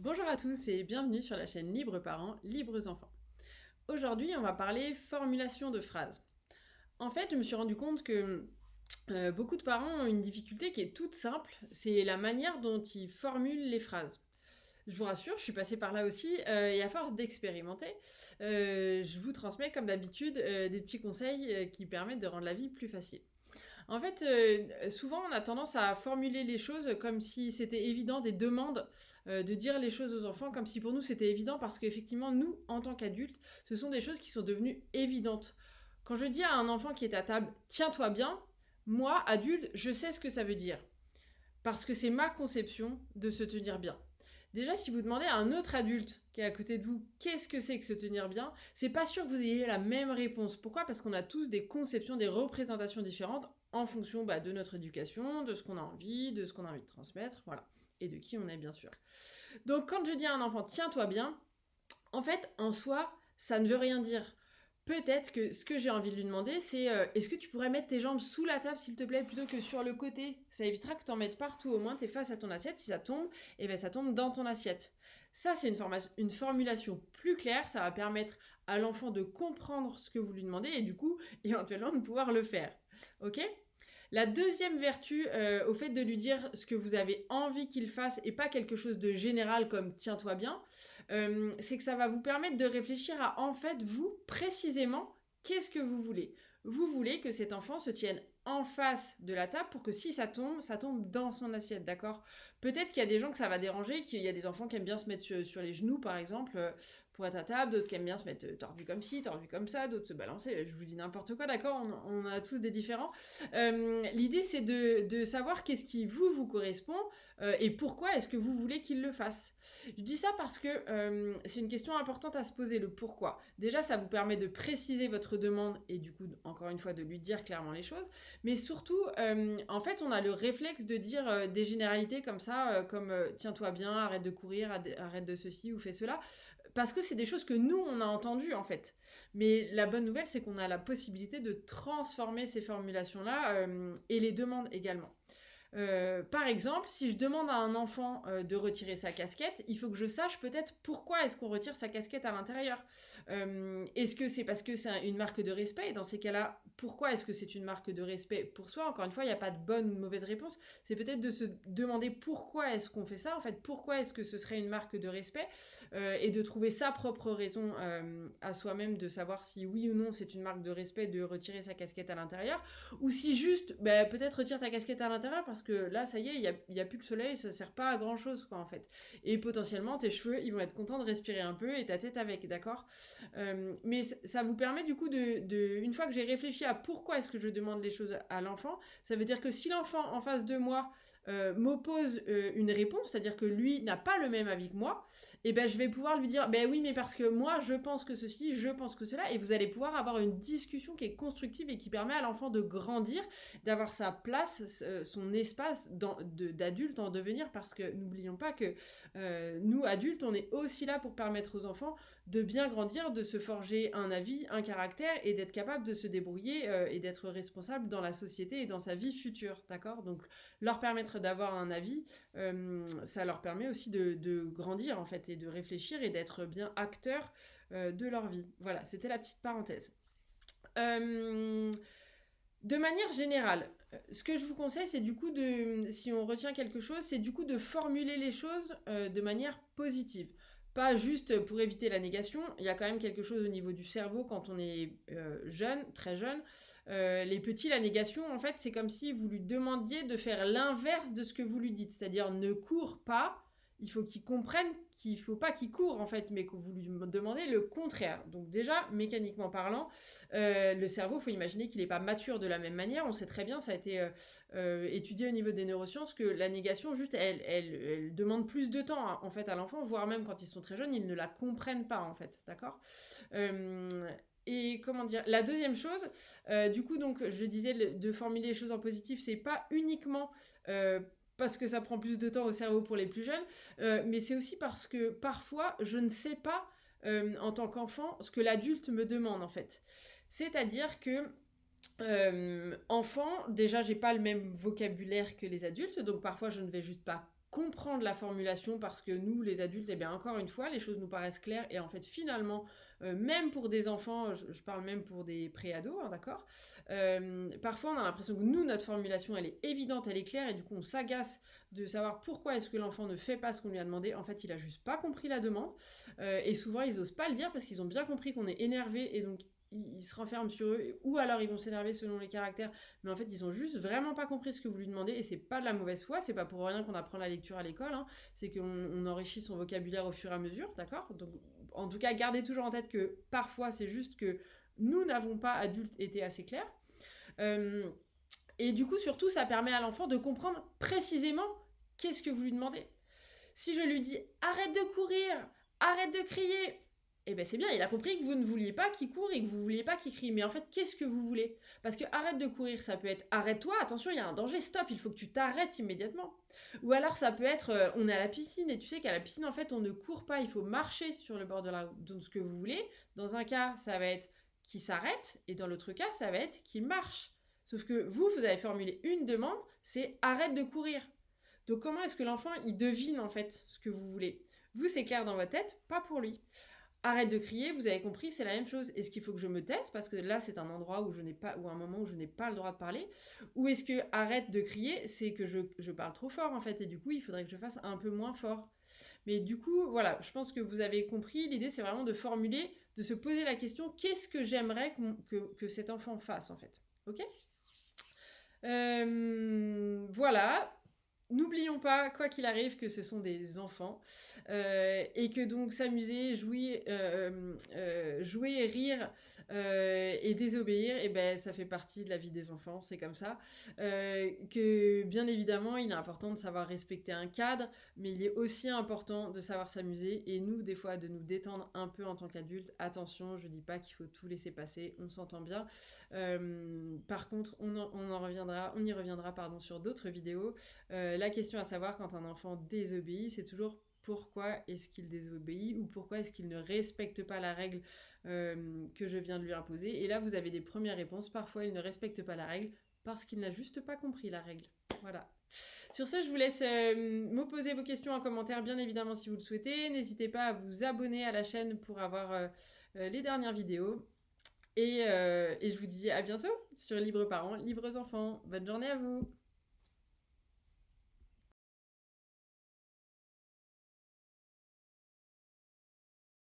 Bonjour à tous et bienvenue sur la chaîne Libres Parents, Libres Enfants. Aujourd'hui, on va parler formulation de phrases. En fait, je me suis rendu compte que beaucoup de parents ont une difficulté qui est toute simple, c'est la manière dont ils formulent les phrases. Je vous rassure, je suis passée par là aussi, et à force d'expérimenter, je vous transmets comme d'habitude des petits conseils qui permettent de rendre la vie plus facile. En fait, souvent, on a tendance à formuler les choses comme si c'était évident, des demandes, de dire les choses aux enfants, comme si pour nous c'était évident, parce qu'effectivement, nous, en tant qu'adultes, ce sont des choses qui sont devenues évidentes. Quand je dis à un enfant qui est à table, tiens-toi bien, moi, adulte, je sais ce que ça veut dire. Parce que c'est ma conception de se tenir bien. Déjà, si vous demandez à un autre adulte qui est à côté de vous qu'est-ce que c'est que se tenir bien, c'est pas sûr que vous ayez la même réponse. Pourquoi? Parce qu'on a tous des conceptions, des représentations différentes en fonction de notre éducation, de ce qu'on a envie, de ce qu'on a envie de transmettre, voilà. Et de qui on est, bien sûr. Donc, quand je dis à un enfant tiens-toi bien, en fait, en soi, ça ne veut rien dire. Peut-être que ce que j'ai envie de lui demander, c'est est-ce que tu pourrais mettre tes jambes sous la table, s'il te plaît, plutôt que sur le côté. Ça évitera que tu en mettes partout. Au moins, tu es face à ton assiette. Si ça tombe, eh ben, ça tombe dans ton assiette. Ça, c'est une formulation plus claire. Ça va permettre à l'enfant de comprendre ce que vous lui demandez et du coup, éventuellement, de pouvoir le faire. Ok? La deuxième vertu au fait de lui dire ce que vous avez envie qu'il fasse et pas quelque chose de général comme tiens-toi bien, c'est que ça va vous permettre de réfléchir à en fait vous précisément qu'est-ce que vous voulez. Vous voulez que cet enfant se tienne en face de la table pour que si ça tombe dans son assiette, d'accord? Peut-être qu'il y a des gens que ça va déranger, qu'il y a des enfants qui aiment bien se mettre sur les genoux par exemple pour être à table, d'autres qui aiment bien se mettre tordu comme ci, tordu comme ça, d'autres se balancer, je vous dis n'importe quoi, d'accord? On a tous des différents. L'idée, c'est de savoir qu'est-ce qui vous correspond et pourquoi est-ce que vous voulez qu'il le fasse. Je dis ça parce que c'est une question importante à se poser, le pourquoi. Déjà, ça vous permet de préciser votre demande et du coup, encore une fois, de lui dire clairement les choses. Mais surtout, en fait, on a le réflexe de dire des généralités comme ça, comme tiens-toi bien, arrête de courir, arrête de ceci ou fais cela. Parce que c'est des choses que nous, on a entendues en fait. Mais la bonne nouvelle, c'est qu'on a la possibilité de transformer ces formulations-là et les demandes également. Par exemple, si je demande à un enfant de retirer sa casquette, il faut que je sache peut-être pourquoi est-ce qu'on retire sa casquette à l'intérieur. Est-ce que c'est parce que c'est une marque de respect? Et dans ces cas-là, pourquoi est-ce que c'est une marque de respect pour soi? Encore une fois, il n'y a pas de bonne ou de mauvaise réponse. C'est peut-être de se demander pourquoi est-ce qu'on fait ça, en fait, pourquoi est-ce que ce serait une marque de respect et de trouver sa propre raison à soi-même de savoir si oui ou non c'est une marque de respect de retirer sa casquette à l'intérieur ou si juste peut-être retire ta casquette à l'intérieur parce que là ça y est il y a plus le soleil, ça sert pas à grand chose quoi en fait, et potentiellement tes cheveux ils vont être contents de respirer un peu et ta tête avec, d'accord. Mais ça vous permet du coup une fois que j'ai réfléchi à pourquoi est-ce que je demande les choses à l'enfant, ça veut dire que si l'enfant en face de moi m'oppose une réponse, c'est-à-dire que lui n'a pas le même avis que moi, et ben je vais pouvoir lui dire oui mais parce que moi je pense que ceci, je pense que cela, et vous allez pouvoir avoir une discussion qui est constructive et qui permet à l'enfant de grandir, d'avoir sa place, son espace d'adulte en devenir, parce que n'oublions pas que nous adultes on est aussi là pour permettre aux enfants de bien grandir, de se forger un avis, un caractère et d'être capable de se débrouiller et d'être responsable dans la société et dans sa vie future, d'accord. Donc leur permettre d'avoir un avis, ça leur permet aussi de grandir en fait et de réfléchir et d'être bien acteurs de leur vie. Voilà, c'était la petite parenthèse. De manière générale, ce que je vous conseille, c'est du coup si on retient quelque chose, c'est du coup de formuler les choses de manière positive. Pas juste pour éviter la négation, il y a quand même quelque chose au niveau du cerveau quand on est jeune, très jeune. Les petits, la négation, en fait, c'est comme si vous lui demandiez de faire l'inverse de ce que vous lui dites. C'est-à-dire, ne cours pas, il faut qu'il comprenne qu'il ne faut pas qu'il court, en fait, mais que vous lui demandez le contraire. Donc déjà, mécaniquement parlant, le cerveau, il faut imaginer qu'il n'est pas mature de la même manière. On sait très bien, ça a été étudié au niveau des neurosciences, que la négation, juste, elle demande plus de temps en fait à l'enfant, voire même quand ils sont très jeunes, ils ne la comprennent pas en fait, d'accord. Et comment dire, la deuxième chose, du coup, donc, je disais de formuler les choses en positif, c'est pas uniquement parce que ça prend plus de temps au cerveau pour les plus jeunes, mais c'est aussi parce que parfois, je ne sais pas en tant qu'enfant ce que l'adulte me demande en fait. C'est-à-dire que enfant, déjà j'ai pas le même vocabulaire que les adultes, donc parfois je ne vais juste pas comprendre la formulation parce que nous, les adultes, eh bien encore une fois, les choses nous paraissent claires et en fait finalement, même pour des enfants, je parle même pour des pré-ados, hein, d'accord. Parfois on a l'impression que nous, notre formulation, elle est évidente, elle est claire et du coup on s'agace de savoir pourquoi est-ce que l'enfant ne fait pas ce qu'on lui a demandé. En fait, il a juste pas compris la demande et souvent ils osent pas le dire parce qu'ils ont bien compris qu'on est énervé et donc ils se renferment sur eux, ou alors ils vont s'énerver selon les caractères, mais en fait ils ont juste vraiment pas compris ce que vous lui demandez, et c'est pas de la mauvaise foi, c'est pas pour rien qu'on apprend la lecture à l'école, hein, c'est qu'on enrichit son vocabulaire au fur et à mesure, d'accord. Donc en tout cas, gardez toujours en tête que parfois c'est juste que nous n'avons pas, adultes, été assez clairs. Euh, et du coup, surtout, ça permet à l'enfant de comprendre précisément qu'est-ce que vous lui demandez. Si je lui dis arrête de courir, arrête de crier, eh ben c'est bien, il a compris que vous ne vouliez pas qu'il court et que vous ne vouliez pas qu'il crie. Mais en fait, qu'est-ce que vous voulez? Parce que arrête de courir, ça peut être arrête-toi, attention, il y a un danger, stop, il faut que tu t'arrêtes immédiatement. Ou alors ça peut être on est à la piscine et tu sais qu'à la piscine, en fait, on ne court pas, il faut marcher sur le bord de la route. Donc ce que vous voulez, dans un cas, ça va être qu'il s'arrête et dans l'autre cas, ça va être qu'il marche. Sauf que vous avez formulé une demande, c'est arrête de courir. Donc comment est-ce que l'enfant, il devine en fait ce que vous voulez? Vous, c'est clair dans votre tête, pas pour lui. Arrête de crier, vous avez compris, c'est la même chose. Est-ce qu'il faut que je me taise parce que là c'est un endroit où je n'ai pas, ou un moment où je n'ai pas le droit de parler, ou est-ce que arrête de crier, c'est que je parle trop fort en fait et du coup il faudrait que je fasse un peu moins fort. Mais du coup voilà, je pense que vous avez compris. L'idée c'est vraiment de formuler, de se poser la question qu'est-ce que j'aimerais que cet enfant fasse en fait. Ok. Voilà. N'oublions pas, quoi qu'il arrive, que ce sont des enfants et que donc s'amuser, jouer, rire et désobéir, et ben ça fait partie de la vie des enfants, c'est comme ça. Que bien évidemment, il est important de savoir respecter un cadre, mais il est aussi important de savoir s'amuser et nous, des fois, de nous détendre un peu en tant qu'adultes. Attention, je dis pas qu'il faut tout laisser passer, on s'entend bien. Par contre, on y reviendra pardon, sur d'autres vidéos. La question à savoir quand un enfant désobéit, c'est toujours pourquoi est-ce qu'il désobéit ou pourquoi est-ce qu'il ne respecte pas la règle que je viens de lui imposer. Et là, vous avez des premières réponses. Parfois, il ne respecte pas la règle parce qu'il n'a juste pas compris la règle. Voilà. Sur ce, je vous laisse me poser vos questions en commentaire, bien évidemment, si vous le souhaitez. N'hésitez pas à vous abonner à la chaîne pour avoir les dernières vidéos. Et je vous dis à bientôt sur Libre Parents, Libres Enfants. Bonne journée à vous!